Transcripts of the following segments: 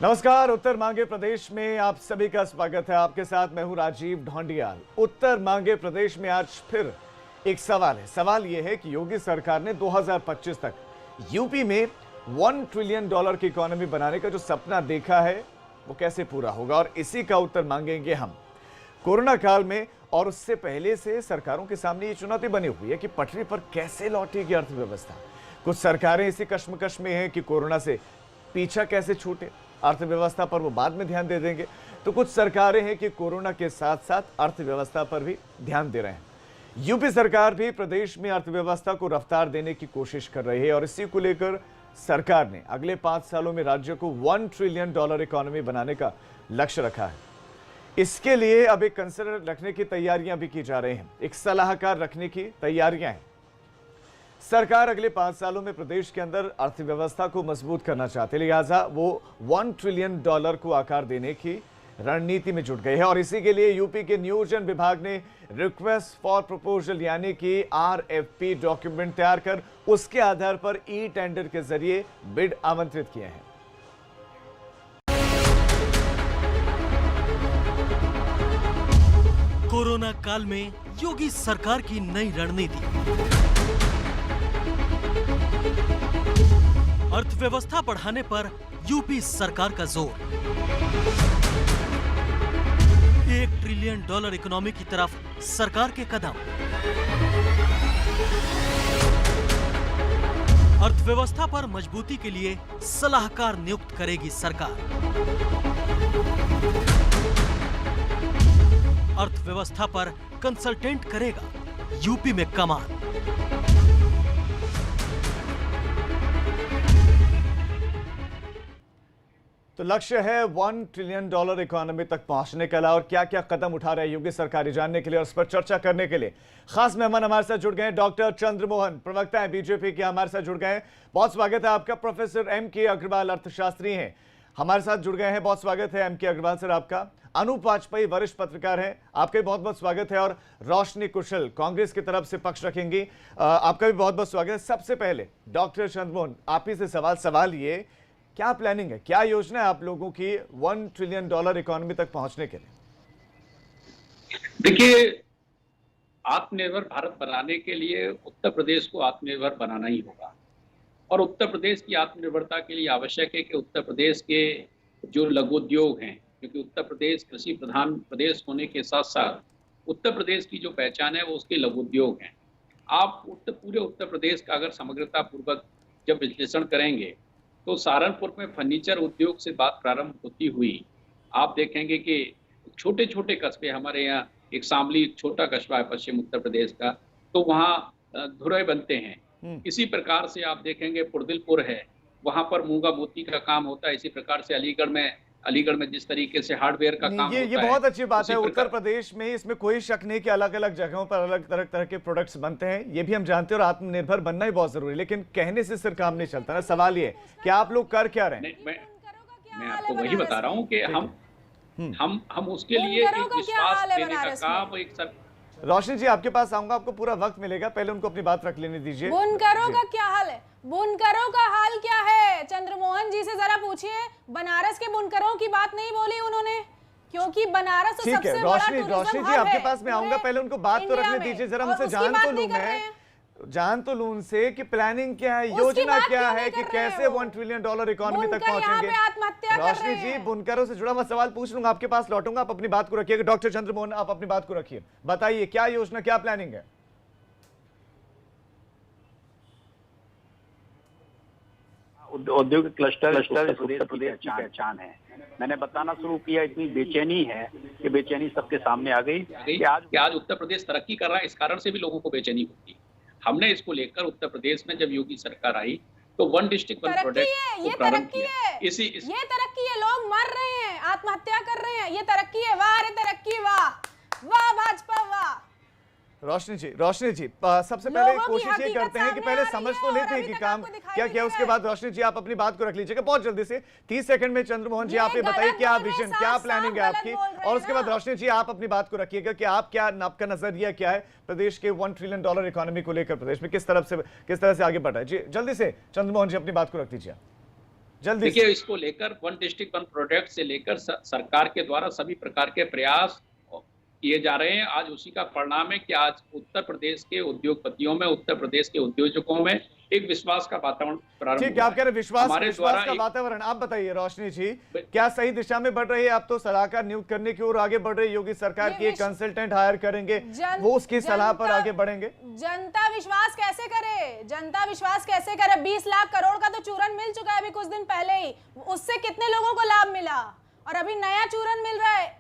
नमस्कार। उत्तर मांगे प्रदेश में आप सभी का स्वागत है। आपके साथ मैं हूं राजीव ढोंडियाल। उत्तर मांगे प्रदेश में आज फिर एक सवाल है। सवाल यह है कि योगी सरकार ने 2025 तक यूपी में $1 ट्रिलियन की इकोनॉमी बनाने का जो सपना देखा है वो कैसे पूरा होगा, और इसी का उत्तर मांगेंगे हम। कोरोना काल में और उससे पहले से सरकारों के सामने ये चुनौती बनी हुई है कि पटरी पर कैसे लौटेगी अर्थव्यवस्था। कुछ सरकारें इसी कश्मकश में हैं कि कोरोना से पीछा कैसे छूटे, अर्थव्यवस्था पर वो बाद में ध्यान दे देंगे। तो कुछ सरकारें हैं कि कोरोना के साथ साथ अर्थव्यवस्था पर भी ध्यान दे रहे हैं। यूपी सरकार भी प्रदेश में अर्थव्यवस्था को रफ्तार देने की कोशिश कर रही है, और इसी को लेकर सरकार ने अगले 5 सालों में राज्य को $1 ट्रिलियन इकोनॉमी बनाने का लक्ष्य रखा है। इसके लिए अब एक कंसल्टेंट रखने की तैयारियां भी की जा रही हैं, एक सलाहकार रखने की तैयारियां हैं। सरकार अगले 5 सालों में प्रदेश के अंदर अर्थव्यवस्था को मजबूत करना चाहती है, लिहाजा वो $1 ट्रिलियन को आकार देने की रणनीति में जुट गई है। और इसी के लिए यूपी के नियोजन विभाग ने रिक्वेस्ट फॉर प्रपोजल यानी कि RFP डॉक्यूमेंट तैयार कर उसके आधार पर ई टेंडर के जरिए बिड आमंत्रित किए हैं। कोरोना काल में योगी सरकार की नई रणनीति। अर्थव्यवस्था बढ़ाने पर यूपी सरकार का जोर। $1 ट्रिलियन इकोनॉमी की तरफ सरकार के कदम। अर्थव्यवस्था पर मजबूती के लिए सलाहकार नियुक्त करेगी सरकार। अर्थव्यवस्था पर कंसल्टेंट करेगा यूपी में कमान। तो लक्ष्य है $1 ट्रिलियन इकोनॉमी तक पहुंचने के अलावा और क्या क्या कदम उठा रहे हैं योगी सरकार, जानने के लिए और इस पर चर्चा करने के लिए खास मेहमान हमारे साथ जुड़ गए हैं। डॉक्टर चंद्रमोहन, प्रवक्ता है बीजेपी के, हमारे साथ जुड़ गए हैं। बहुत स्वागत है आपका। Professor M.K. अग्रवाल, अर्थशास्त्री हैं, हमारे साथ जुड़ गए हैं। बहुत स्वागत है M.K. अग्रवाल सर आपका। अनूप वाजपेयी, वरिष्ठ पत्रकार हैं, आपका भी बहुत बहुत स्वागत है। और रोशनी कुशल, कांग्रेस की तरफ से पक्ष रखेंगी, आपका भी बहुत बहुत स्वागत है। सबसे पहले डॉक्टर चंद्रमोहन, आप ही से सवाल ये, क्या प्लानिंग है, क्या योजना है आप लोगों की $1 ट्रिलियन इकोनॉमी तक पहुंचने के लिए? देखिए, आत्मनिर्भर भारत बनाने के लिए उत्तर प्रदेश को आत्मनिर्भर बनाना ही होगा, और उत्तर प्रदेश की आत्मनिर्भरता के लिए आवश्यक है कि उत्तर प्रदेश के जो लघु उद्योग हैं, क्योंकि उत्तर प्रदेश कृषि प्रधान प्रदेश होने के साथ साथ उत्तर प्रदेश की जो पहचान है वो उसके लघु उद्योग हैं। आप पूरे उत्तर प्रदेश का अगर समग्रता पूर्वक जब विश्लेषण करेंगे तो सहारनपुर में फर्नीचर उद्योग से बात प्रारंभ होती हुई आप देखेंगे कि छोटे छोटे कस्बे, हमारे यहाँ एक शामली छोटा कस्बा है पश्चिम उत्तर प्रदेश का, तो वहाँ धुरय बनते हैं। इसी प्रकार से आप देखेंगे पुरदिलपुर है, वहाँ पर मूंगा मोती का काम होता है। इसी प्रकार से अलीगढ़ में जिस तरीके से हार्डवेयर का काम होता है, ये बहुत अच्छी बात है। उत्तर प्रदेश में इसमें कोई शक नहीं कि अलग अलग जगहों पर अलग तरह के प्रोडक्ट्स बनते हैं, ये भी हम जानते हैं, और आत्मनिर्भर बनना ही बहुत जरूरी है। लेकिन कहने से सिर्फ काम नहीं चलता ना। सवाल ये कि आप लोग कर क्या रहे हैं? मैं आपको वही बता रहा हूँ कि हम उसके लिए एक विश्वास देने का काम एक रोशनी जी, आपके पास आऊंगा, आपको पूरा वक्त मिलेगा, पहले उनको अपनी बात रख लेने दीजिए। बुनकरों का क्या हाल है? बुनकरों का हाल क्या है? चंद्रमोहन जी से जरा पूछिए। बनारस के बुनकरों की बात नहीं बोली उन्होंने, क्योंकि बनारस तो सबसे बड़ा रोशनी जी, आपके पास मैं आऊंगा, पहले उनको बात तो रखने दीजिए जरा, मुझसे जान तो लूं उनसे कि प्लानिंग क्या है, योजना क्या है कि कैसे $1 ट्रिलियन इकोनॉमी तक पहुंचेंगे। रोशनी जी, बुनकरों से जुड़ा मैं सवाल पूछ लूंगा, आपके पास लौटूंगा, आप अपनी बात को रखिएगा। डॉक्टर चंद्रमोहन, आप अपनी बात को रखिए, बताइए क्या योजना, क्या प्लानिंग है? औद्योगिक क्लस्टर उत्तर प्रदेश की पहचान है। मैंने बताना शुरू किया, इतनी बेचैनी है कि बेचैनी सबके सामने आ गई कि आज उत्तर प्रदेश तरक्की कर रहा है। इस कारण से भी लोगों को बेचैनी होती है। हमने इसको लेकर उत्तर प्रदेश में जब योगी सरकार आई तो 1 डिस्ट्रिक्ट 1 प्रोडक्ट को प्रारंभ किया। ये तरक्की है, लोग मर रहे हैं, आत्महत्या कर रहे हैं, ये तरक्की है। वाह रे तरक्की, वाह वाह भाजपा, वाह। रोशनी जी, सबसे पहले कोशिश ये करते हैं कि पहले समझ तो लेते हैं कि काम क्या किया, उसके बाद रोशनी जी आप अपनी बात को रख लीजिएगा बहुत जल्दी से, 30 सेकंड में। चंद्रमोहन जी, आप ये बताइए क्या विजन, क्या प्लानिंग है आपकी, और उसके बाद रोशनी जी आप अपनी बात को रखिएगा कि आपका नजरिया क्या है प्रदेश के $1 ट्रिलियन इकोनॉमी को लेकर, प्रदेश में किस तरह से आगे बढ़ा है। जी जल्दी से चंद्रमोहन जी अपनी बात को रख दीजिए। जल्दी देखिए, इसको लेकर वन डिस्ट्रिक्ट वन प्रोडक्ट से लेकर सरकार के द्वारा सभी प्रकार के प्रयास किए जा रहे हैं। आज उसी का परिणाम है कि आज उत्तर प्रदेश के उद्योगपतियों में, उत्तर प्रदेश के उद्योजकों में एक विश्वास का वातावरण प्रारंभ ठीक है, हुआ आप कह रहे हैं विश्वास हमारे विश्वास द्वारा का वातावरण। आप बताइए रोशनी जी, क्या सही दिशा में बढ़ रही है? आप तो सलाहकार नियुक्त करने की ओर आगे बढ़ रही है, योगी सरकार की एक कंसल्टेंट हायर करेंगे, वो उसकी सलाह पर आगे बढ़ेंगे। जनता विश्वास कैसे करे? जनता विश्वास कैसे करे? 20 लाख करोड़ का तो चूरन मिल चुका है अभी कुछ दिन पहले ही, उससे कितने लोगों को लाभ मिला? और अभी नया चूरन मिल रहा है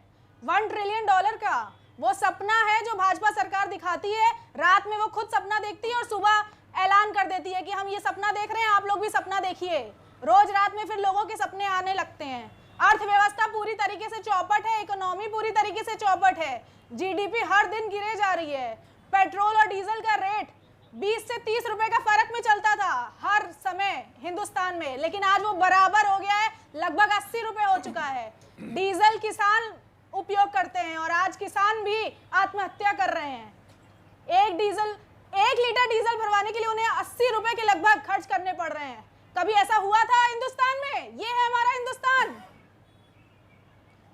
$1 ट्रिलियन का। वो सपना है जो भाजपा सरकार दिखाती है, रात में वो खुद सपना देखती है और सुबह ऐलान कर देती है कि हम ये सपना देख रहे हैं, आप लोग भी सपना देखिए। रोज रात में फिर लोगों के सपने आने लगते हैं। अर्थव्यवस्था पूरी तरीके से चौपट है, इकोनॉमी पूरी तरीके से चौपट है, जीडीपी हर दिन गिरे जा रही है। पेट्रोल और डीजल का रेट 20 से 30 रुपए का फर्क में चलता था हर समय हिंदुस्तान में, लेकिन आज वो बराबर हो गया है, लगभग 80 रुपए हो चुका है। डीजल किसान उपयोग करते हैं और आज किसान भी आत्महत्या कर रहे हैं। एक लीटर डीजल भरवाने के लिए उन्हें 80 रुपए के लगभग खर्च करने पड़ रहे हैं। कभी ऐसा हुआ था हिंदुस्तान में? ये है हमारा हिंदुस्तान।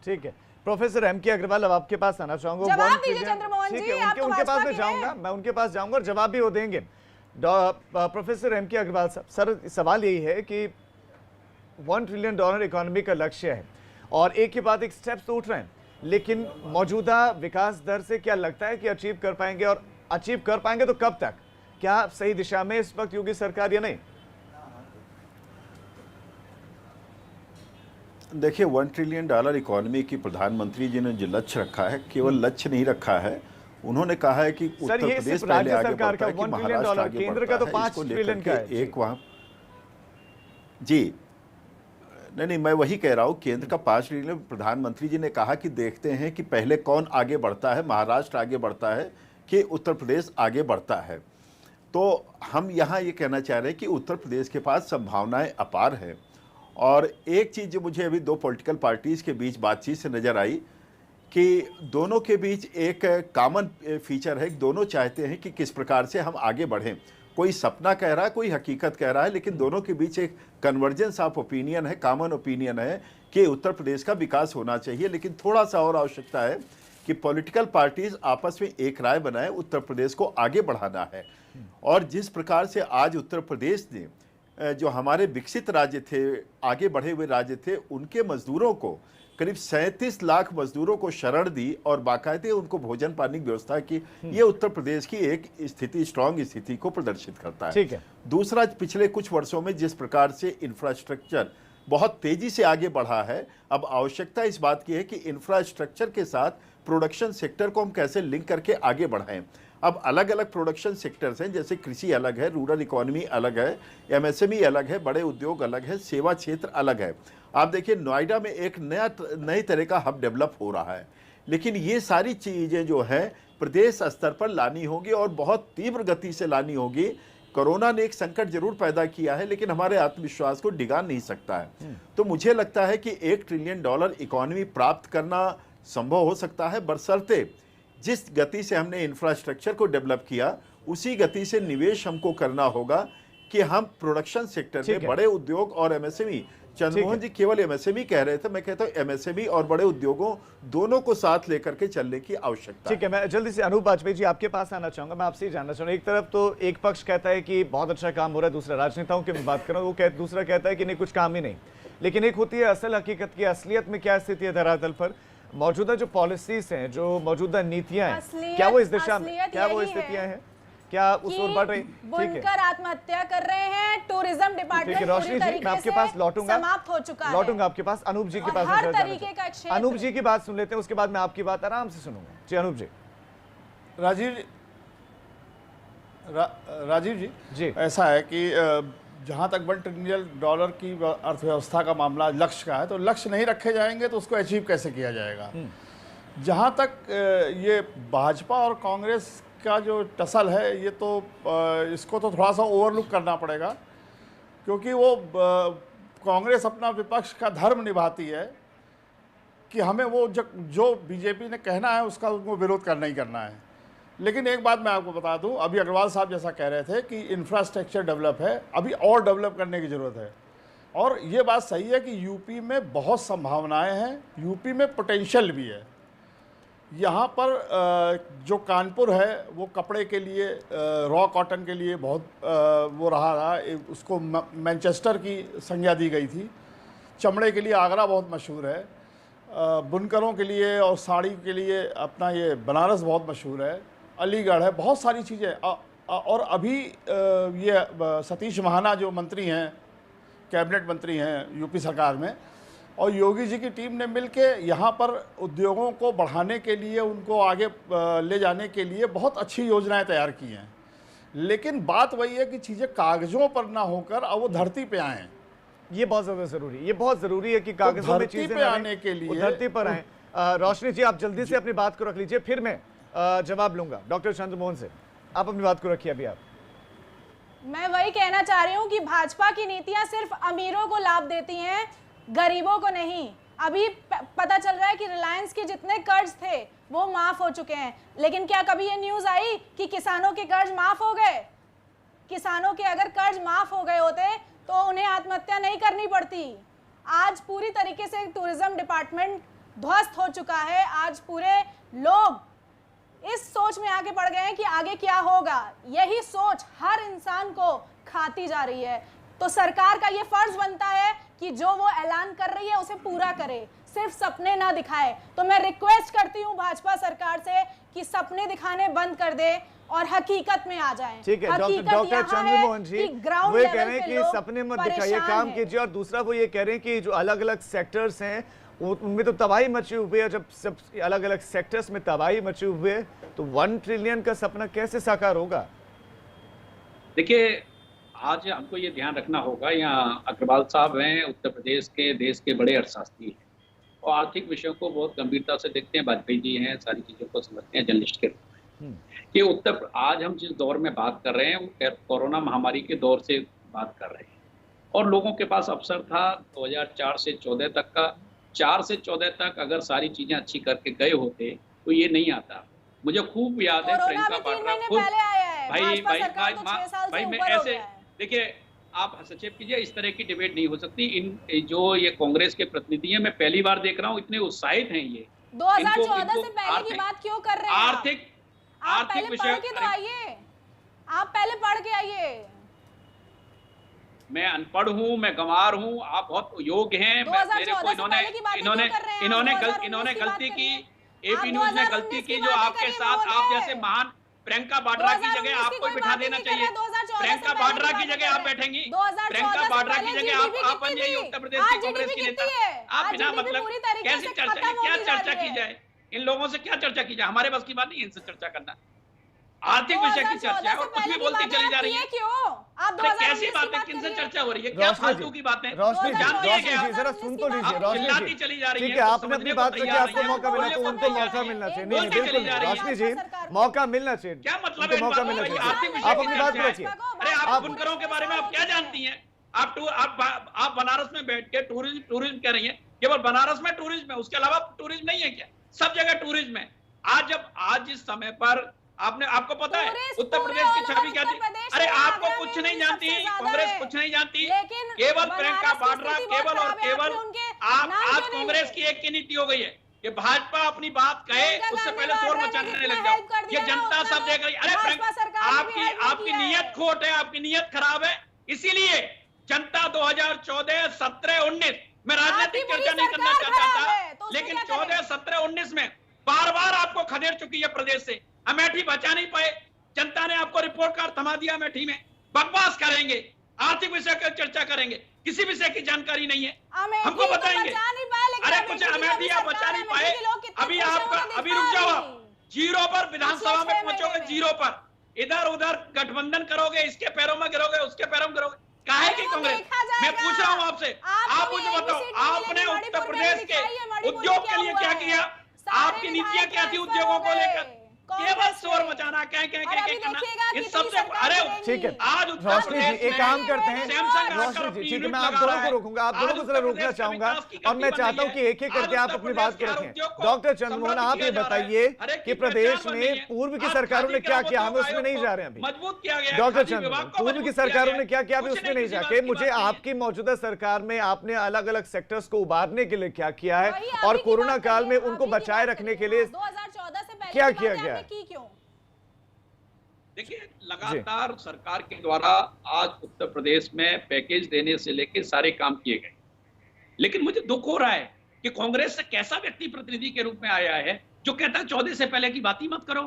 ठीक है, प्रोफेसर एम.के. अग्रवाल, अब आपके पास आना चाहूंगा। जवाब दीजिए चंद्रमोहन जी, आप तो उनके पास भाजपा मैं के जाऊंगा, हैं। मैं उनके पास जाऊंगा और जवाब भी वो देंगे। Professor MK. अग्रवाल साहब, सर सवाल यही है कि $1 ट्रिलियन इकोनॉमी का लक्ष्य है और एक के बाद एक स्टेप्स तो उठ रहे हैं, लेकिन मौजूदा विकास दर से क्या लगता है कि अचीव कर पाएंगे? और अचीव कर पाएंगे तो कब तक? क्या सही दिशा में इस वक्त योगी सरकार या नहीं? देखिए, $1 ट्रिलियन इकोनॉमी की प्रधानमंत्री जी ने जो लक्ष्य रखा है, केवल लक्ष्य नहीं रखा है, उन्होंने कहा है कि उत्तर प्रदेश पहले आगे बढ़ता है कि महाराष्ट्र आगे केंद्र का तो बढ़ता है। 5 ट्रिलियन का है। एक वहां जी नहीं, मैं वही कह रहा हूँ, केंद्र का 5 ट्रिलियन। प्रधानमंत्री जी ने कहा कि देखते हैं कि पहले कौन आगे बढ़ता है, महाराष्ट्र आगे बढ़ता है कि उत्तर प्रदेश आगे बढ़ता है। तो हम यहाँ ये कहना चाह रहे हैं कि उत्तर प्रदेश के पास संभावनाएं अपार हैं। और एक चीज़ जो मुझे अभी 2 पॉलिटिकल पार्टीज़ के बीच बातचीत से नज़र आई कि दोनों के बीच एक कॉमन फीचर है, दोनों चाहते हैं कि किस प्रकार से हम आगे बढ़ें। कोई सपना कह रहा है, कोई हकीकत कह रहा है, लेकिन दोनों के बीच एक कन्वर्जेंस ऑफ ओपिनियन है, कॉमन ओपिनियन है कि उत्तर प्रदेश का विकास होना चाहिए। लेकिन थोड़ा सा और आवश्यकता है कि पॉलिटिकल पार्टीज आपस में एक राय बनाएं, उत्तर प्रदेश को आगे बढ़ाना है। और जिस प्रकार से आज उत्तर प्रदेश ने जो हमारे विकसित राज्य थे, आगे बढ़े हुए राज्य थे, उनके मजदूरों को करीब 37 लाख मजदूरों को शरण दी और बाकायदे उनको भोजन पानी की व्यवस्था की, ये उत्तर प्रदेश की एक स्थिति, स्ट्रांग स्थिति को प्रदर्शित करता है। ठीक है। दूसरा, पिछले कुछ वर्षों में जिस प्रकार से इंफ्रास्ट्रक्चर बहुत तेजी से आगे बढ़ा है, अब आवश्यकता इस बात की है कि इंफ्रास्ट्रक्चर के साथ प्रोडक्शन सेक्टर को हम कैसे लिंक करके आगे बढ़ाएं। अब अलग अलग प्रोडक्शन सेक्टर्स हैं, जैसे कृषि अलग है, रूरल इकोनॉमी अलग है, एमएसएमई अलग है, बड़े उद्योग अलग है, सेवा क्षेत्र अलग है। आप देखिए, नोएडा में एक नई तरह का हब डेवलप हो रहा है। लेकिन ये सारी चीज़ें जो हैं प्रदेश स्तर पर लानी होगी और बहुत तीव्र गति से लानी होगी। कोरोना ने एक संकट जरूर पैदा किया है, लेकिन हमारे आत्मविश्वास को डिगा नहीं सकता है। तो मुझे लगता है कि $1 ट्रिलियन इकोनॉमी प्राप्त करना संभव हो सकता है, बशर्ते जिस गति से हमने इंफ्रास्ट्रक्चर को डेवलप किया, उसी गति से निवेश हमको करना होगा कि हम प्रोडक्शन सेक्टर में बड़े उद्योग और एमएसएमई, चंद्रमोहन जी केवल एमएसएमई कह रहे थे, मैं कहता हूं एमएसएमई और बड़े उद्योगों दोनों को साथ लेकर के चलने की आवश्यकता। ठीक है, मैं जल्दी से अनूप वाजपेयी जी आपके पास आना चाहूंगा। मैं आपसे जानना चाहूंगा, एक तरफ तो एक पक्ष कहता है कि बहुत अच्छा काम हो रहा है, दूसरा राजनेताओं की मैं बात कर रहा हूँ, दूसरा कहता है कि नहीं, कुछ काम ही नहीं। लेकिन एक होती है असल हकीकत की, असलियत में क्या स्थिति है धरातल पर, मौजूदा जो पॉलिसीज हैं, जो मौजूदा नीतियां हैं, क्या वो इस दिशा में, क्या वो स्थितियां हैं, क्या उस ओर बढ़ रही? बुनकर आत्महत्या कर रहे हैं, टूरिज्म डिपार्टमेंट रोशनी जी, मैं आपके पास लौटूंगा, समाप्त हो चुका है, लौटूंगा आपके पास। अनूप जी के पास हर तरीके का क्षेत्र। अनूप जी की बात सुन लेते हैं, उसके बाद मैं आपकी बात आराम से सुनूंगा। जी अनूप जी। राजीव जी, ऐसा है कि जहाँ तक $1 ट्रिलियन की अर्थव्यवस्था का मामला लक्ष्य का है, तो लक्ष्य नहीं रखे जाएंगे तो उसको अचीव कैसे किया जाएगा। जहाँ तक ये भाजपा और कांग्रेस का जो टसल है, ये तो इसको तो थोड़ा सा ओवरलुक करना पड़ेगा, क्योंकि वो कांग्रेस अपना विपक्ष का धर्म निभाती है कि हमें वो जो बीजेपी ने कहना है उसका उनको विरोध करना ही करना है। लेकिन एक बात मैं आपको बता दूं, अभी अग्रवाल साहब जैसा कह रहे थे कि इंफ्रास्ट्रक्चर डेवलप है, अभी और डेवलप करने की ज़रूरत है। और ये बात सही है कि यूपी में बहुत संभावनाएं हैं, यूपी में पोटेंशियल भी है। यहाँ पर जो कानपुर है वो कपड़े के लिए, रॉ कॉटन के लिए बहुत वो रहा, उसको मैनचेस्टर की संज्ञा दी गई थी। चमड़े के लिए आगरा बहुत मशहूर है, बुनकरों के लिए और साड़ी के लिए अपना ये बनारस बहुत मशहूर है, अलीगढ़ है, बहुत सारी चीज़ें। और अभी ये सतीश महाना जो मंत्री हैं, कैबिनेट मंत्री हैं यूपी सरकार में, और योगी जी की टीम ने मिलके यहाँ पर उद्योगों को बढ़ाने के लिए, उनको आगे ले जाने के लिए बहुत अच्छी योजनाएं तैयार की हैं। लेकिन बात वही है कि चीज़ें कागज़ों पर ना होकर अब वो धरती पे आएँ। ये बहुत ज़्यादा ज़रूरी है, ये बहुत ज़रूरी है कि कागज़ों में चीज़ें पे आने के लिए वो धरती पर आएँ। रोशनी जी, आप जल्दी से अपनी बात को रख लीजिए, फिर मैं जवाब लूँगा डॉक्टर चंद्रमोहन से। आप अपनी बात को रखिए अभी। आप मैं वही कहना चाह रही हूँ कि भाजपा की नीतियां सिर्फ अमीरों को लाभ देती हैं, गरीबों को नहीं। अभी पता चल रहा है कि रिलायंस के जितने कर्ज थे वो माफ हो चुके हैं, लेकिन क्या कभी ये न्यूज़ आई कि किसानों के कर्ज माफ हो गए? किसानों के अगर कर्ज माफ हो गए होते तो उन्हें आत्महत्या नहीं करनी पड़ती। आज पूरी तरीके से टूरिज्म डिपार्टमेंट ध्वस्त हो चुका है। आज पूरे लोग इस सोच में आगे बढ़ गए हैं कि आगे क्या होगा। यही सोच हर इंसान को खाती जा रही है। तो सरकार का ये फर्ज बनता है कि जो वो ऐलान कर रही है उसे पूरा करे, सिर्फ सपने ना दिखाए। तो मैं रिक्वेस्ट करती हूँ भाजपा सरकार से कि सपने दिखाने बंद कर दे और हकीकत में आ जाए। ठीक है डॉक्टर चंद्रमोहन जी, वो ये कह रहे हैं कि सपने मत दिखाइए, काम कीजिए। और दूसरा वो ये कह रहे हैं कि जो अलग अलग सेक्टर्स हैं उनमें तो तबाही मची हुई है। जब सब अलग अलग सेक्टर्स में तबाही मची हुई है तो 1 ट्रिलियन का सपना कैसे साकार होगा? देखिए, आज हमको ये ध्यान रखना होगा, यहाँ अग्रवाल साहब हैं, उत्तर प्रदेश के देश के बड़े अर्थशास्त्री हैं और आर्थिक विषयों को बहुत गंभीरता से देखते हैं। वाजपेयी जी हैं, सारी चीज़ों को समझते हैं जर्नलिस्ट के रूप में। कि आज हम जिस दौर में बात कर रहे हैं वो कोरोना महामारी के दौर से बात कर रहे हैं और लोगों के पास अवसर था 2004 से 14 तक का। 4 से 14 तक अगर सारी चीज़ें अच्छी करके गए होते तो ये नहीं आता। मुझे खूब याद है प्रियंका वाड्रा खुद, भाई मैं ऐसे, देखिए आप हस्तक्षेप कीजिए, इस तरह की डिबेट नहीं हो सकती। इन जो ये कांग्रेस के प्रतिनिधि हैं, मैं पहली बार देख रहा हूँ, इतने उत्साहित हैं ये। 2014 से पहले की बात क्यों कर रहे हैं? आर्थिक विषय तो आइए, आप पहले पढ़ के आइए। मैं अनपढ़ हूँ, मैं गंवार हूँ, आप बहुत योग्य हैं। मेरे को इन्होंने गलती की, एपी न्यूज ने गलती की, जो आपके साथ आप जैसे महान प्रियंका वाड्रा की जगह आपको बिठा देना चाहिए। प्रियंका वाड्रा की जगह आप बैठेंगी, प्रियंका वाड्रा की जगह आप बन जाइए उत्तर प्रदेश की कांग्रेस की नेता। आप बिना मतलब कैसे चर्चा, क्या चर्चा की जाए? इन लोगों से क्या चर्चा की जाए? हमारे बस की बात नहीं है इनसे चर्चा करना। आर्थिक विषय की चर्चा है और कुछ भी बोलती चली जा रही है। कैसी बातें, किनसे चर्चा हो रही है? क्या फालतू की बातें? रोशनी जी जरा सुन तो लीजिए। रोशनी जी चली जा रही है, ठीक है, आपने अपनी बात रखी, आपको मौका मिला तो उनको मौका मिलना चाहिए। नहीं बिल्कुल, रोशनी जी मौका मिलना चाहिए। क्या मतलब है? मौका मिलना चाहिए। आप अपनी बात रखिए। अरे आप बुनकरों के बारे में आप क्या जानती हैं? आप बनारस में बैठ के टूरिज्म कह रही हैं। केवल बनारस में टूरिज्म है, उसके अलावा टूरिज्म नहीं है क्या? सब जगह टूरिज्म है। आज जिस समय पर आपको पता है उत्तर प्रदेश की छवि क्या थी? अरे आपको कुछ नहीं जानती, कांग्रेस कुछ नहीं जानती, केवल प्रियंका वाड्रा केवल और केवल। आज कांग्रेस की एक नीति हो गई है कि भाजपा अपनी बात कहे उससे पहले शोर मचाने लग जाओ। ये जनता सब देख रही है। अरे आपकी नीयत खोट है, आपकी नीयत खराब है। इसीलिए जनता 2014, 17, 19 में राजनीतिक चर्चा नहीं करना चाहता, लेकिन 14, 17, 19 में बार बार आपको खदेड़ चुकी है प्रदेश से। अमेठी बचा नहीं पाए, जनता ने आपको रिपोर्ट कार्ड थमा दिया। अमेठी में बकवास करेंगे, आर्थिक विषय पर चर्चा करेंगे, किसी विषय की जानकारी नहीं है, हमको बताएंगे। अरे कुछ अमेठी आप बचा नहीं पाए, अभी रुक जाओ, आप जीरो पर विधानसभा में पहुंचोगे, जीरो पर। इधर उधर गठबंधन करोगे, इसके पैरों में गिरोगे, उसके पैरों में गिरोगे। काहे की कांग्रेस? मैं पूछ रहा हूँ आपसे, आप मुझे बताओ, आपने उत्तर प्रदेश के उद्योग के लिए क्या किया? आपकी नीतियां क्या थी उद्योगों को लेकर? केवल शोर मचाना, कह और अभी देखिएगा इस कितनी सबसे सरकार अरे बनेगी। ठीक है आज उत्तर रोशनी जी प्रदेश एक काम करते हैं सैमसंग रोशनी जी, ठीक है मैं आप दोनों को रोकूंगा, आप दोनों को जरा रोकना चाहूंगा और मैं चाहता हूं कि एक एक करके आप अपनी बात को रखें। डॉक्टर चंद्रमोहन, आप ये बताइए कि प्रदेश में पूर्व की सरकारों ने क्या किया, हम उसमें नहीं जा रहे हैं अभी। मजबूत किया गया। डॉक्टर चंद्रमोहन, पूर्व की सरकारों ने क्या किया, अभी उसमें नहीं जाके मुझे आपकी मौजूदा सरकार में आपने अलग अलग सेक्टर्स को उबारने के लिए क्या किया है वही और अभी की कोरोना बात काल में करिए, उनको अभी की बचाए बात रखने करिए। के लिए 2014 से पहले क्या की किया बातें गया आपने है? की क्यों? देखिए लगातार सरकार के द्वारा आज उत्तर प्रदेश में पैकेज देने से लेकर सारे काम किए गए, लेकिन मुझे दुख हो रहा है कि कांग्रेस से कैसा व्यक्ति प्रतिनिधि के रूप में आया है जो कहता है 14 से पहले की बात ही मत करो,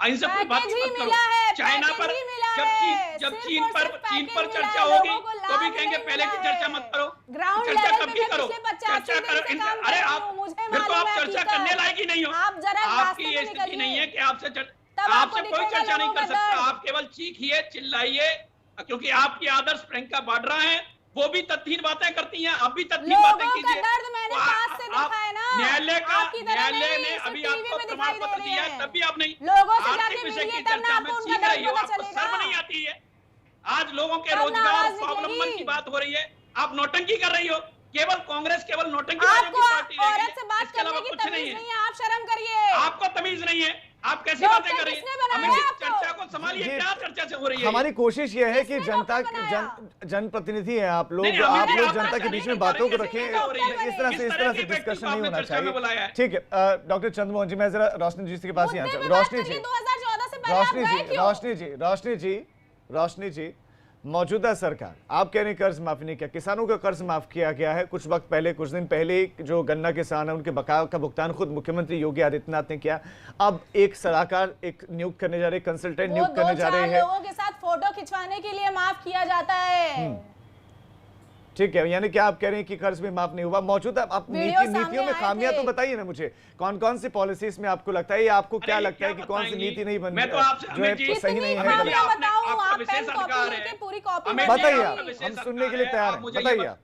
अहिंसा पर बात पैकेज ही ही मत मिला है, करो। चाइना पर पैकेज ही मिला जब है, जब सिर्फ चीन और पर सिर्फ चीन पर पैकेज चर्चा मिला है, होगी लोगों को तो भी लाभ कहेंगे नहीं पहले की मिला चर्चा है। मत करो। ग्राउंड चर्चा लेवल कब पे की मैं करो, पिछले 85 चर्चा दिन करो। से काम अरे कर रही आप हूँ, मुझे फिर तो मालूम आप है चर्चा हकीकत। करने लायक ही नहीं हो। आप जरा आपकी रास्ते ये में स्थिति निकलिए। नहीं है कि तब आपको आपसे कोई दिखेगा चर्चा नहीं लोगों कर का सकता। दर्द। आप केवल चीखिए, चिल्लाइए, क्योंकि आपकी आदर्श प्रियंका वाड्रा है, वो भी तथ्यहीन बातें करती हैं, आप भी तथ्यहीन बातें लोगों का कीजिए। दर्द मैंने तो पास से देखा है ना, न्यायालय आपकी तरह न्यायालय नहीं, ने सिर्फ अभी टीवी आपको में प्रमाण दिखाई दे पत्र रही दिया है। है, तब भी आप नहीं लोगों से आर्थिक जाके विषय मिलिए, की तब ना चर्चा में आपको उनका सीख रही दर्द हो, पता आपको चलेगा। शर्म नहीं आती है। आज लोगों के तब ना रोजगार आवाज स्वावलंबन निकलेगी। की बात हो रही है, आप नौटंकी कर रही हो। केवल कांग्रेस केवल नौटंकी आपको पार्टी रह गई औरत से है, बात इसके अलावा करने की कुछ नहीं तमीज है। नहीं है, आप शर्म करिए। आपको तमीज नहीं है, आप कैसी डॉक्टर बातें कर रही किसने हैं? बनाया हमें आपको? चर्चा को संभालिए, जी, क्या चर्चा से हो रही है? हमारी कोशिश ये है कि किसने जनता डॉक्टर बनाया? जनप्रतिनिधि हैं आप लोग, नहीं, आप अमित जी, लोग आप जनता के चर्चा बीच नहीं में कर बातों को रहे, रखें। कैसे हो रही है? इस तरह किस से तरह की डिस्कशन व्यक्ति को नहीं आपने होना चर्चा में बुलाया चाहिए। है? ठीक है डॉक्टर चंद्रमोहन जी, मैं जरा रोशनी जी के पास ही मुद्दे आता पे हूँ। बात रोशनी करिए, जी 2014 से पहले आप गए क्यों? रोशनी जी मौजूदा सरकार, आप कह रहे हैं कर्ज माफी नहीं किया, किसानों का कर्ज माफ किया गया है। कुछ वक्त पहले, कुछ दिन पहले जो गन्ना किसान है उनके बकाया का भुगतान खुद मुख्यमंत्री योगी आदित्यनाथ ने किया। अब एक सलाहकार एक नियुक्त करने जा रहे, कंसल्टेंट नियुक्त करने जा रहे हैं। लोगों के साथ फोटो खिंचवाने के लिए माफ किया जाता है। ठीक है, यानी कि आप कह रहे हैं कि कर्ज भी माफ नहीं हुआ। मौजूदा आप वीडियो सामने नीतियों में आए खामियां थे। तो बताइए ना मुझे, कौन कौन सी पॉलिसीज में आपको लगता है, या आपको क्या अरे, लगता है क्या कि कौन सी बताएंगी? नीति नहीं बन मैं तो आपसे जो है अमित जी, सही नहीं है? अमित जी, गलत? आपने- बताऊं, आपका आप विशेष पेन कॉपी अधिकार लेके है। पूरी कॉपी अमित जी, बताइए आपका आप, विशेष हम सुनने के अधिकार लिए है, तैयार आप हैं, मुझे ये बताइए आप।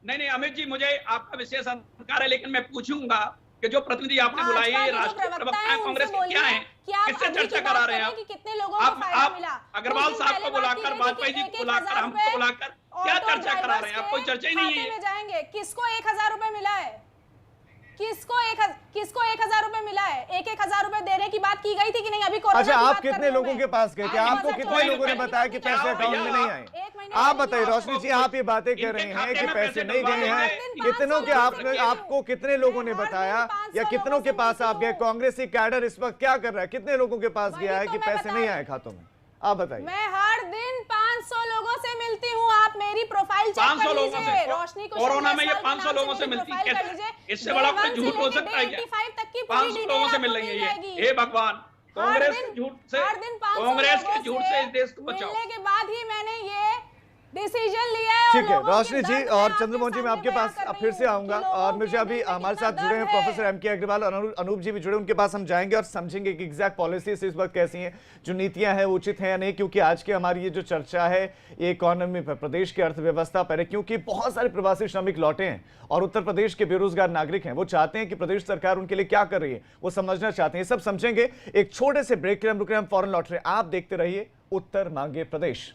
नहीं अमित जी, मुझे आपका विशेष अधिकार है, लेकिन मैं पूछूंगा कि जो प्रतिनिधि आपने बुलाए भाजपा के जो राष्ट्रीय प्रवक्ता प्रवक्ता हैं, हैं कांग्रेस उनसे के, क्या बोलिए है, कि आप किससे अभी की चर्चा बात करा रहे हैं करें आप? कि कितने लोगों को फायदा मिला। अग्रवाल कुछ दिन साहब पहले को बात बुलाकर, की गई वाजपेयी थी जी कि को बुलाकर, 1,000 हमको बुलाकर क्या ऑटो चर्चा करा रहे हैं? ड्राइवर्स आप कोई चर्चा ही नहीं खाते है। में जाएंगे। किसको 1,000 रुपए मिला है? किसको 1,000 रुपए मिला है? 1,000 रुपए देने की बात की गई थी कि नहीं? अभी कोरोना अच्छा, की आप बात कर कितने रही हूं लोगों मैं। के पास गए थे? आप आपको 2014 कितने लोगों ने पहले बताया कि कितने पैसे जाओ अकाउंट में भैया, नहीं आए? एक महीने आप पहले बताइए की रोशनी बात जी, आप ये बातें कर रहे हैं कि पैसे नहीं गए हैं, कितनों के आपको कितने लोगों ने बताया, या कितनों के पास आप गए? कांग्रेसी कैडर इस वक्त क्या कर रहा है? कितने लोगों के पास गया है कि पैसे नहीं आए खातों में? आप बताइए। मैं हर दिन 500 लोगों से मिलती हूँ। आप मेरी प्रोफाइल चेक 500 कर लोगों लीजिए। से रोशनी को कोरोना में ये शंकर 500 साल के लोगों नाम से मेरी मिलती प्रोफाइल है। कर लीजिए। इससे बड़ा कोई Day 1 झूठ हो से सकता है लेके क्या? Day 85 तक की पूरी 500 लोगों डिटेल से आपको मिल रही है मिल ये। जाएगी। हे भगवान, कांग्रेस के झूठ से, हर दिन 500 कांग्रेस लोगों के झूठ से इस देश को बचाओ। मिलने के बाद ही मैंने ये डिसीजन लिया है। और ठीक है लोगों के रोशनी जी दर्द और मैं चंद्रमोहन जी, मैं आपके सामने पास बयां कर अब रही फिर से हूं आऊंगा, कि लोगों और मुझे के अभी दिल में हमारे साथ कितना जुड़े हैं दर्द है। प्रोफेसर एम के अग्रवाल और अनूप जी भी जुड़े, उनके पास हम जाएंगे और समझेंगे कि एग्जैक्ट पॉलिसीज इस वक्त कैसी हैं, जो नीतियां हैं उचित हैं या नहीं। क्योंकि आज की हमारी ये जो चर्चा है ये इकोनॉमी पर, प्रदेश की अर्थव्यवस्था पर है, क्योंकि बहुत सारे प्रवासी श्रमिक लौटे हैं और उत्तर प्रदेश के बेरोजगार नागरिक हैं। वो चाहते हैं कि प्रदेश सरकार उनके लिए क्या कर रही है, वो समझना चाहते हैं। ये सब समझेंगे। एक छोटे से ब्रेक के लिए हम रुक रहे हैं, हम फौरन लौट रहे हैं। आप देखते रहिए उत्तर मांगे प्रदेश।